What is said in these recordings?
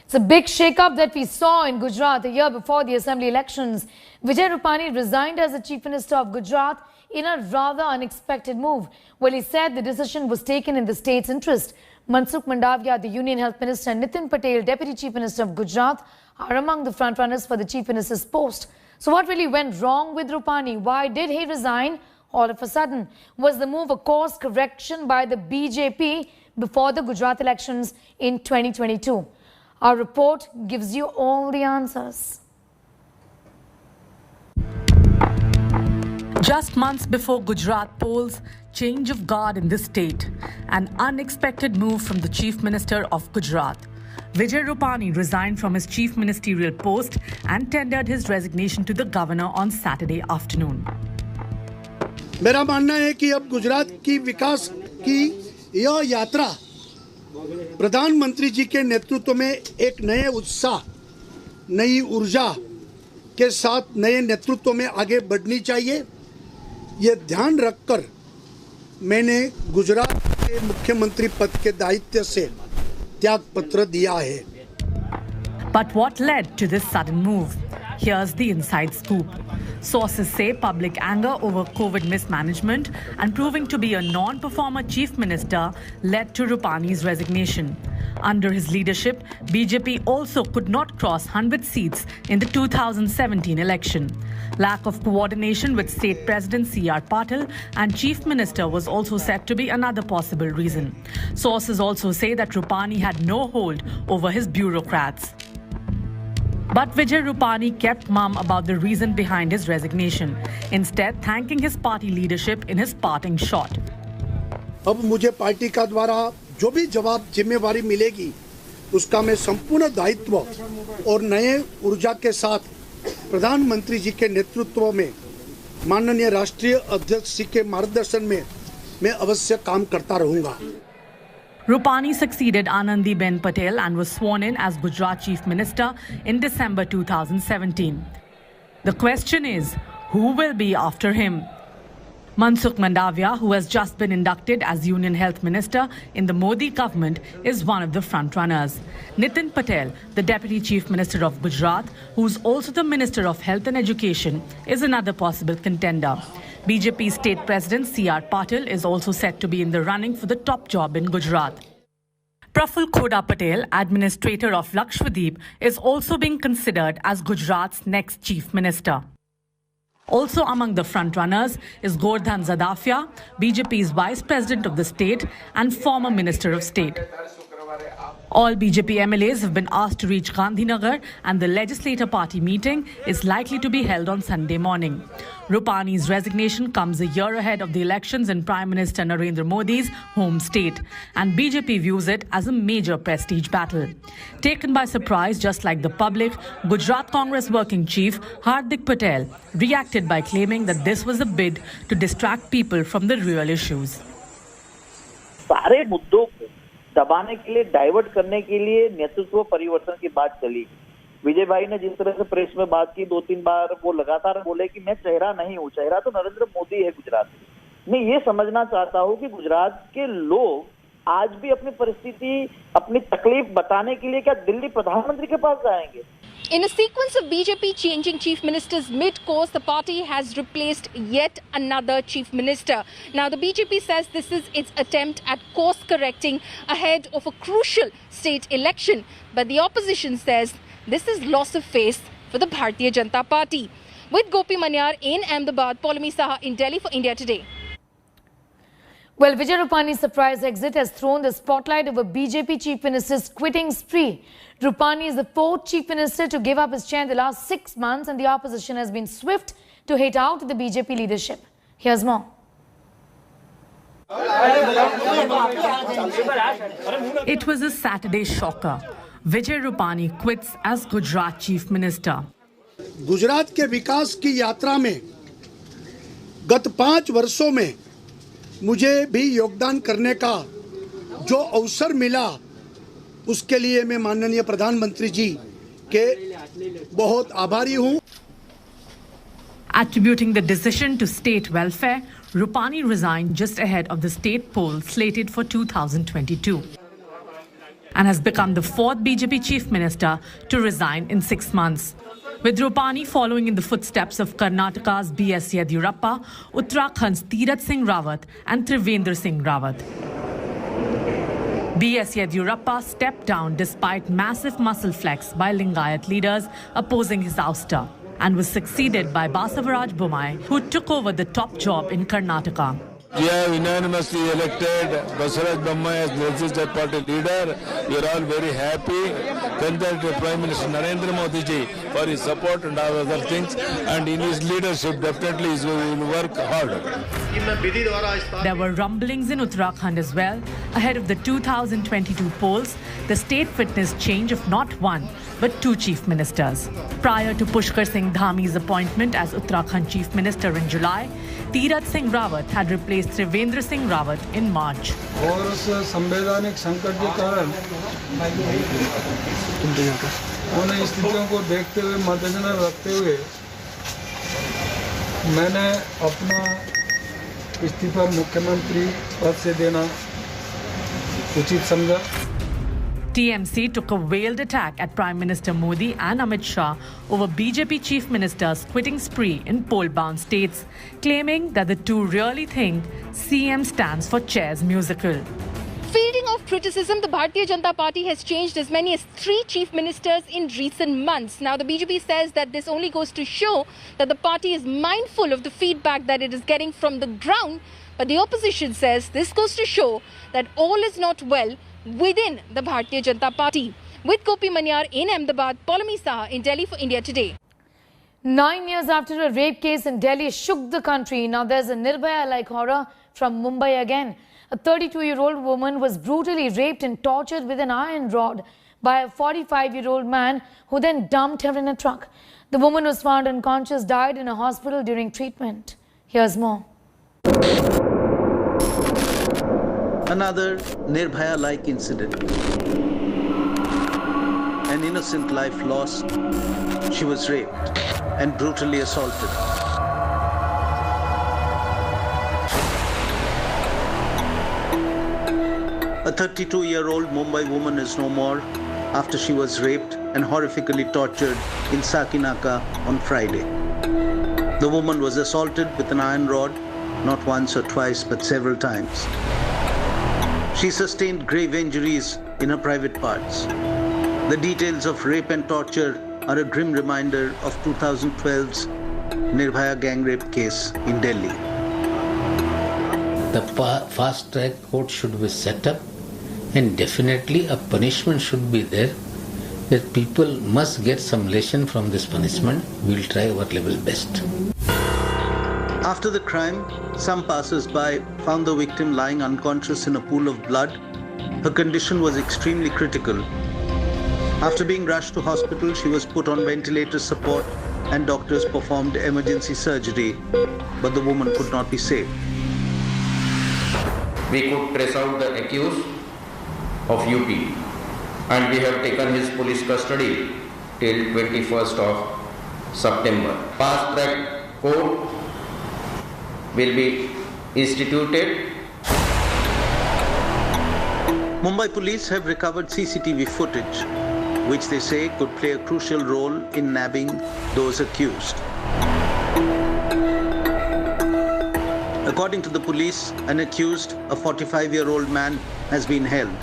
It's a big shake-up that we saw in Gujarat a year before the assembly elections. Vijay Rupani resigned as the Chief Minister of Gujarat in a rather unexpected move. Well, he said the decision was taken in the state's interest. Mansukh Mandavia, the Union Health Minister, and Nitin Patel, Deputy Chief Minister of Gujarat, are among the frontrunners for the Chief Minister's post. So what really went wrong with Rupani? Why did he resign all of a sudden? Was the move a course correction by the BJP before the Gujarat elections in 2022? Our report gives you all the answers. Just months before Gujarat polls, change of guard in the state, an unexpected move from the Chief Minister of Gujarat. Vijay Rupani resigned from his chief ministerial post and tendered his resignation to the governor on Saturday afternoon. मेरा मानना है कि अब गुजरात की विकास की यह यात्रा प्रधानमंत्री जी के नेतृत्व में एक नए उत्साह, नई ऊर्जा के साथ नए नेतृत्व में आगे बढ़नी चाहिए। ये ध्यान रखकर मैंने गुजरात के मुख्यमंत्री पद के दायित्व से त्यागपत्र दिया है। But what led to this sudden move? Here's the inside scoop. Sources say public anger over COVID mismanagement and proving to be a non-performer chief minister led to Rupani's resignation. Under his leadership, BJP also could not cross 100 seats in the 2017 election. Lack of coordination with State President C.R. Patil and Chief Minister was also said to be another possible reason. Sources also say that Rupani had no hold over his bureaucrats. But Vijay Rupani kept mum about the reason behind his resignation, instead thanking his party leadership in his parting shot. अब मुझे party का द्वारा जो भी जिम्मेवारी मिलेगी उसका मैं संपूर्ण दायित्व और नए ऊर्जा के साथ प्रधानमंत्री जी के नेतृत्व में माननीय राष्ट्रीय अध्यक्ष जी के मार्गदर्शन में मैं अवश्य काम करता रहूंगा। Rupani succeeded Anandiben Patel and was sworn in as Gujarat Chief Minister in December 2017. The question is, who will be after him? Mansukh Mandavia, who has just been inducted as Union Health Minister in the Modi government, is one of the frontrunners. Nitin Patel, the Deputy Chief Minister of Gujarat, who's also the Minister of Health and Education, is another possible contender. BJP State President C.R. Patil is also set to be in the running for the top job in Gujarat. Praful Khoda Patel, administrator of Lakshadweep, is also being considered as Gujarat's next chief minister. Also among the frontrunners is Gordhan Zadafia, BJP's vice president of the state and former minister of state. All BJP MLAs have been asked to reach Gandhinagar and the legislator party meeting is likely to be held on Sunday morning. Rupani's resignation comes a year ahead of the elections in Prime Minister Narendra Modi's home state, and BJP views it as a major prestige battle. Taken by surprise, just like the public, Gujarat Congress working chief Hardik Patel reacted by claiming that this was a bid to distract people from the real issues. सारे मुद्दों को दबाने के लिए, divert करने के लिए नेतृत्व परिवर्तन की बात चली। विजय भाई ने जिस तरह से प्रेस में बात की, 2-3 बार वो लगातार बोले कि मैं चेहरा नहीं हूँ, चेहरा तो नरेंद्र मोदी है गुजरात में। मैं ये समझना चाहता हूँ कि गुजरात के लोग आज भी अपनी परिस्थिति, अपनी तकलीफ बताने के लिए क्या दिल्ली प्रधानमंत्री के पास जाएंगे? In a sequence of BJP changing chief ministers mid-course, the party has replaced yet another chief minister. Now, the BJP says this is its attempt at course correcting ahead of a crucial state election. But the opposition says this is loss of face for the Bharatiya Janata Party. With Gopi Manyar in Ahmedabad, Paulami Saha in Delhi for India Today. Well, Vijay Rupani's surprise exit has thrown the spotlight over BJP chief minister's quitting spree. Rupani is the fourth chief minister to give up his chair in the last 6 months, and the opposition has been swift to hit out the BJP leadership. Here's more. It was a Saturday shocker. Vijay Rupani quits as Gujarat chief minister. Gujarat के विकास की यात्रा में गत 5 वर्षों में मुझे भी योगदान करने का जो अवसर मिला, उसके लिए मैं माननीय प्रधानमंत्री जी के बहुत आभारी हूं। Attributing the decision to state welfare, Rupani resigned just ahead of the state poll slated for 2022. and has become the fourth BJP chief minister to resign in 6 months. With Rupani following in the footsteps of Karnataka's B.S. Yediyurappa, Uttarakhand's Tirath Singh Rawat and Trivendra Singh Rawat. B.S. Yediyurappa stepped down despite massive muscle flex by Lingayat leaders opposing his ouster and was succeeded by Basavaraj Bommai, who took over the top job in Karnataka. We have unanimously elected Basavaraj Bommai as the Legislative Party leader. We are all very happy. Content Prime Minister Narendra Modi ji for his support and all other things. And in his leadership, definitely he will work hard. There were rumblings in Uttarakhand as well. Ahead of the 2022 polls, the state witnessed change of not one, but two chief ministers. Prior to Pushkar Singh Dhami's appointment as Uttarakhand chief minister in July, Tirath Singh Rawat had replaced Trivendra Singh Rawat in March. और उस संवैधानिक संकट के कारण उन स्थितियों को देखते हुए मद्देनजर रखते हुए मैंने अपना इस्तीफा मुख्यमंत्री पद से देना उचित समझा. TMC took a veiled attack at Prime Minister Modi and Amit Shah over BJP chief ministers' quitting spree in poll-bound states, claiming that the two really think CM stands for Chair's musical. Fielding off criticism, the Bharatiya Janata Party has changed as many as 3 chief ministers in recent months. Now, the BJP says that this only goes to show that the party is mindful of the feedback that it is getting from the ground. But the opposition says this goes to show that all is not well within the Bharatiya Janata Party. With Gopi Manyar in Ahmedabad, Paulami Saha in Delhi for India Today. 9 years after a rape case in Delhi shook the country, now there's a Nirbhaya-like horror from Mumbai again. A 32-year-old woman was brutally raped and tortured with an iron rod by a 45-year-old man who then dumped her in a truck. The woman was found unconscious, died in a hospital during treatment. Here's more. Another Nirbhaya-like incident. An innocent life lost. She was raped and brutally assaulted. A 32-year-old Mumbai woman is no more after she was raped and horrifically tortured in Sakinaka on Friday. The woman was assaulted with an iron rod, not once or twice, but several times. She sustained grave injuries in her private parts. The details of rape and torture are a grim reminder of 2012's Nirbhaya gang rape case in Delhi. The fast-track court should be set up, and definitely a punishment should be there, that people must get some lesson from this punishment. We'll try our level best. After the crime, some passers-by found the victim lying unconscious in a pool of blood. Her condition was extremely critical. After being rushed to hospital, she was put on ventilator support and doctors performed emergency surgery, but the woman could not be saved. We could trace out the accused of UP and we have taken his police custody till 21st of September. Fast-track court will be instituted. Mumbai police have recovered CCTV footage, which they say could play a crucial role in nabbing those accused. According to the police, an accused, a 45-year-old man, has been held.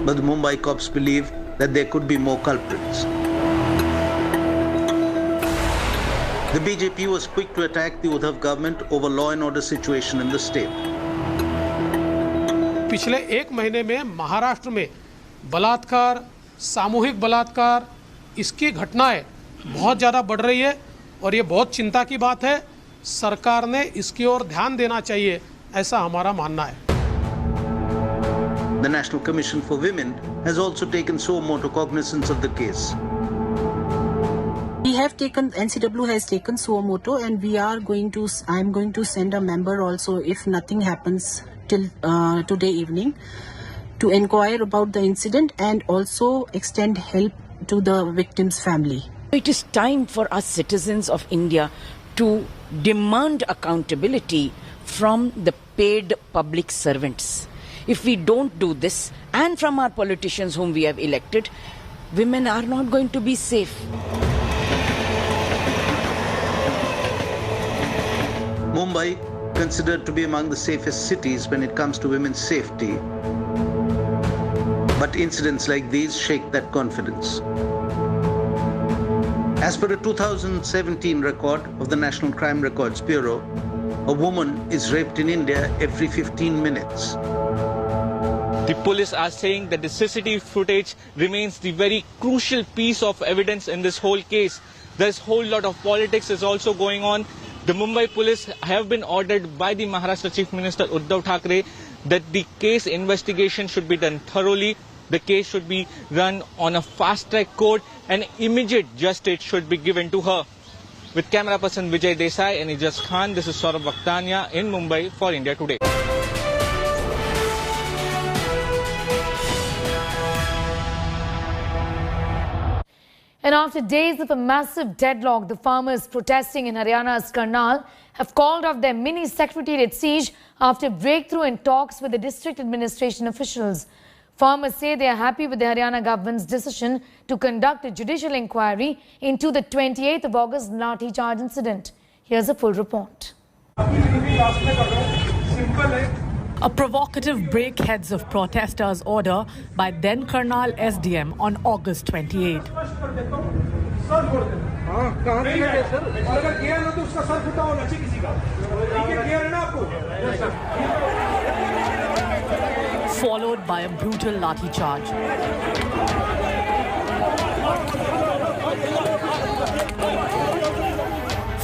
But the Mumbai cops believe that there could be more culprits. The BJP was quick to attack the Uddhav government over law and order situation in the state. पिछले 1 महीने में महाराष्ट्र में बलात्कार, सामूहिक बलात्कार, इसकी घटनाएं बहुत ज़्यादा बढ़ रही है और ये बहुत चिंता की बात है. सरकार ने इसकी ओर ध्यान देना चाहिए, ऐसा हमारा मानना है. The National Commission for Women has also taken suo motu cognizance of the case. We have taken, NCW has taken suo motu, and I am going to send a member also if nothing happens till today evening to inquire about the incident and also extend help to the victim's family. It is time for us citizens of India to demand accountability from the paid public servants. If we don't do this, and from our politicians whom we have elected, women are not going to be safe. Mumbai, considered to be among the safest cities when it comes to women's safety. But incidents like these shake that confidence. As per a 2017 record of the National Crime Records Bureau, a woman is raped in India every 15 minutes. The police are saying that the CCTV footage remains the very crucial piece of evidence in this whole case. There's a whole lot of politics is also going on. The Mumbai police have been ordered by the Maharashtra Chief Minister Uddhav Thackeray that the case investigation should be done thoroughly. The case should be run on a fast-track court and immediate justice should be given to her. With camera person Vijay Desai and Ijaz Khan, this is Saurabh Vakhtania in Mumbai for India Today. And after days of a massive deadlock, the farmers protesting in Haryana's Karnal have called off their mini secretariat siege after breakthrough in talks with the district administration officials. Farmers say they are happy with the Haryana government's decision to conduct a judicial inquiry into the 28th of August Lathi charge incident. Here's a full report. A provocative breakheads of protesters order by then Karnal SDM on August 28. Followed by a brutal lathi charge.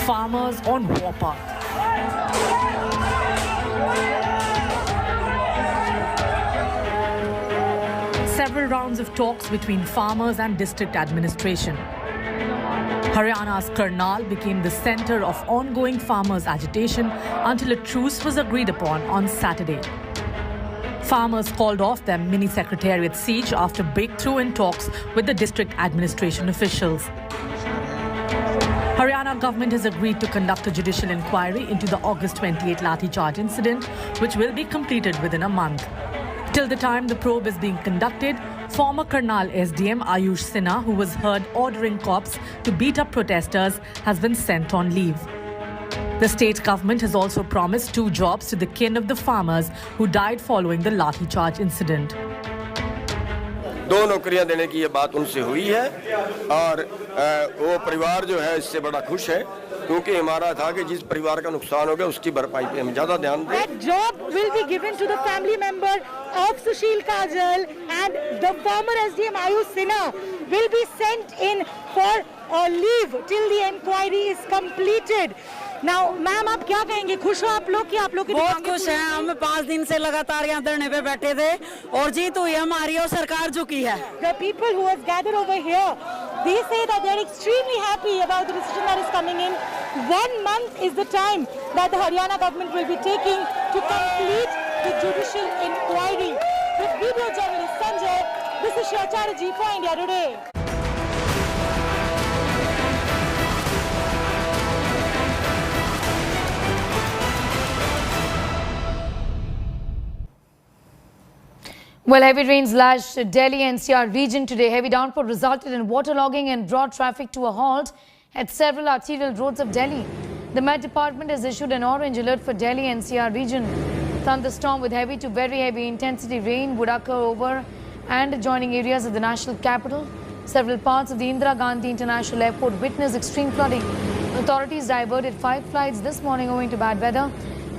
Farmers on warpath. Several rounds of talks between farmers and district administration. Haryana's Karnal became the center of ongoing farmers' agitation until a truce was agreed upon on Saturday. Farmers called off their mini secretariat siege after breakthrough in talks with the district administration officials. Haryana government has agreed to conduct a judicial inquiry into the August 28 Lathi charge incident, which will be completed within a month. Till the time the probe is being conducted, former Karnal SDM Ayush Sinha, who was heard ordering cops to beat up protesters, has been sent on leave. The state government has also promised 2 jobs to the kin of the farmers who died following the Lathi charge incident. 2 नौकरियां देने की ये बात उनसे हुई है और वो परिवार जो है इससे बड़ा खुश है क्योंकि हमारा था कि जिस परिवार का नुकसान हो गया उसकी भरपाई पे हम ज्यादा ध्यान दें. That job will be given to the family member of Sushil Kajal, and the former SDM Ayush Sinha will be sent in for a leave till the inquiry is completed. Now, ma'am, आप क्या कहेंगे? खुश हो आप लोग कि आप लोग बहुत खुश हैं. हम 5 दिन से लगातार यहाँ धरने पे बैठे थे और जीत हुई हमारी और सरकार झुकी है. The people who have gathered over here, they say that they are extremely happy about the decision that is coming in. 1 month is the time that the Haryana government will be taking to complete the judicial inquiry. With video journalist Sanjay, this is Shreya Chatterjee for India Today. Well, heavy rains lashed Delhi-NCR region today. Heavy downpour resulted in waterlogging and brought traffic to a halt at several arterial roads of Delhi. The Met Department has issued an orange alert for Delhi-NCR region. Thunderstorm with heavy to very heavy intensity rain would occur over and adjoining areas of the national capital. Several parts of the Indira Gandhi International Airport witnessed extreme flooding. Authorities diverted 5 flights this morning owing to bad weather.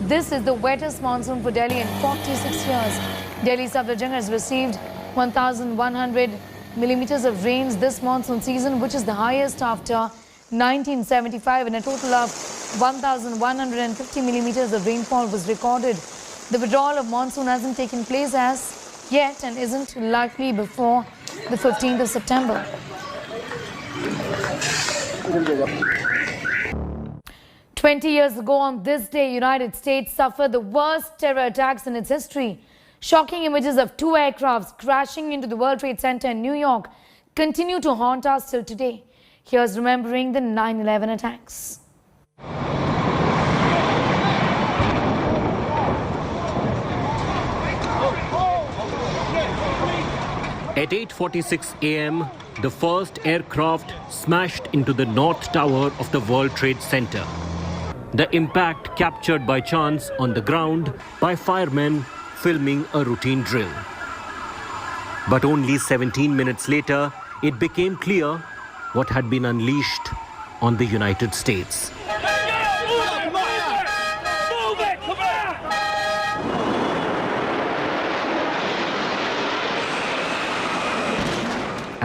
This is the wettest monsoon for Delhi in 46 years. Delhi Safdarjung has received 1,100 millimeters of rains this monsoon season, which is the highest after 1975, and a total of 1,150 millimeters of rainfall was recorded. The withdrawal of monsoon hasn't taken place as yet and isn't likely before the 15th of September. "20 years ago on this day, United States suffered the worst terror attacks in its history. Shocking images of 2 aircrafts crashing into the World Trade Center in New York continue to haunt us till today." Here's remembering the 9/11 attacks. At 8:46 a.m., the first aircraft smashed into the North Tower of the World Trade Center. The impact captured by chance on the ground by firemen filming a routine drill. But only 17 minutes later, it became clear what had been unleashed on the United States.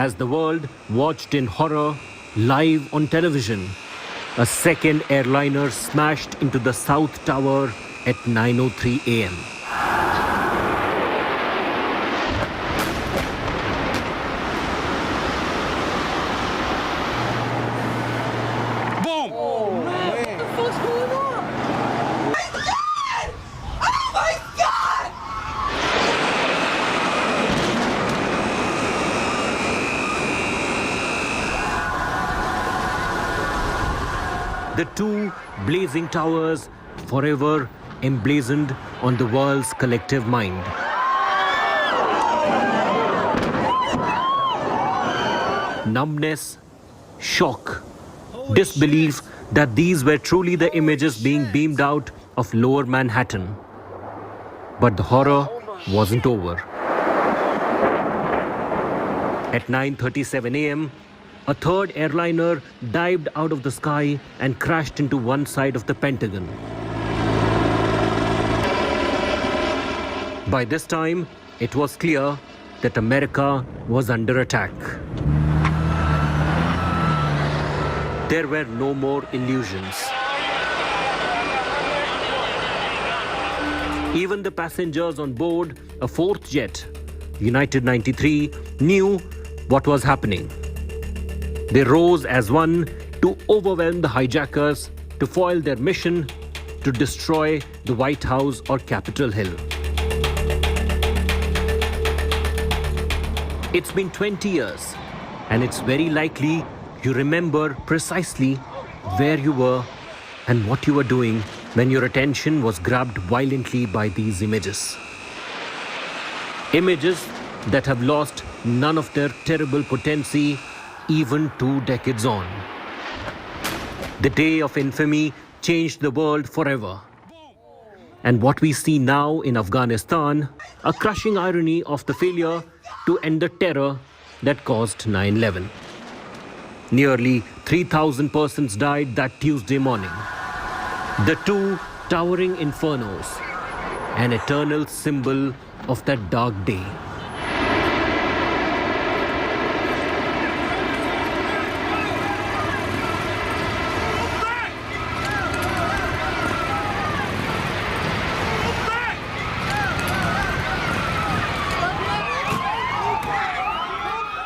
As the world watched in horror live on television, a second airliner smashed into the South Tower at 9:03 a.m. The two blazing towers forever emblazoned on the world's collective mind. Numbness, shock, disbelief that these were truly the images being beamed out of Lower Manhattan. But the horror wasn't over. At 9:37 a.m., a third airliner dived out of the sky and crashed into one side of the Pentagon. By this time, it was clear that America was under attack. There were no more illusions. Even the passengers on board a fourth jet, United 93, knew what was happening. They rose as one to overwhelm the hijackers, to foil their mission to destroy the White House or Capitol Hill. It's been 20 years, and it's very likely you remember precisely where you were and what you were doing when your attention was grabbed violently by these images. Images that have lost none of their terrible potency even 2 decades on. The day of infamy changed the world forever. And what we see now in Afghanistan, a crushing irony of the failure to end the terror that caused 9/11. Nearly 3,000 persons died that Tuesday morning. The two towering infernos, an eternal symbol of that dark day.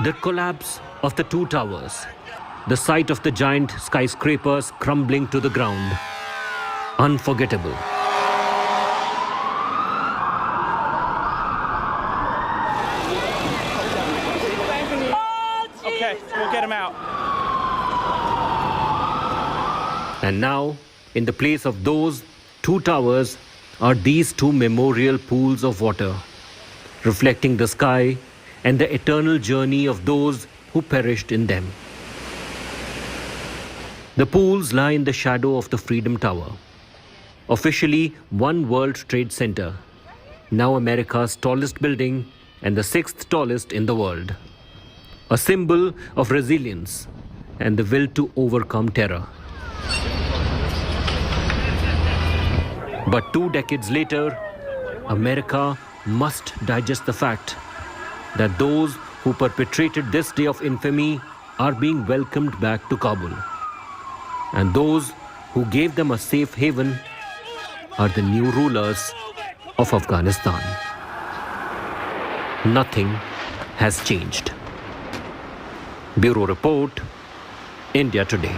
The collapse of the two towers, the sight of the giant skyscrapers crumbling to the ground. Unforgettable. Okay, we'll get him out. And now, in the place of those two towers, are these two memorial pools of water, reflecting the sky and the eternal journey of those who perished in them. The pools lie in the shadow of the Freedom Tower, officially one World Trade Center, now America's tallest building and the 6th tallest in the world. A symbol of resilience and the will to overcome terror. But 2 decades later, America must digest the fact that those who perpetrated this day of infamy are being welcomed back to Kabul. And those who gave them a safe haven are the new rulers of Afghanistan. Nothing has changed. Bureau Report, India Today.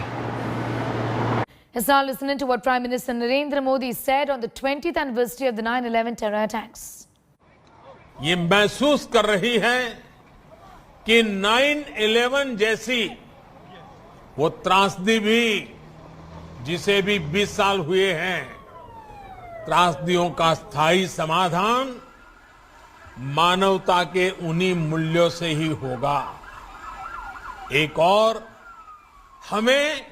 Let's now listen to what Prime Minister Narendra Modi said on the 20th anniversary of the 9/11 terror attacks. ये महसूस कर रही है कि 9/11 जैसी वो त्रासदी भी, जिसे भी 20 साल हुए हैं, त्रासदियों का स्थायी समाधान मानवता के उन्हीं मूल्यों से ही होगा। एक और, हमें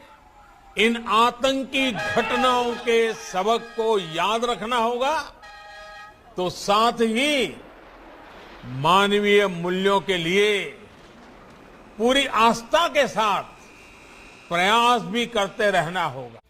इन आतंकी घटनाओं के सबक को याद रखना होगा, तो साथ ही मानवीय मूल्यों के लिए पूरी आस्था के साथ प्रयास भी करते रहना होगा।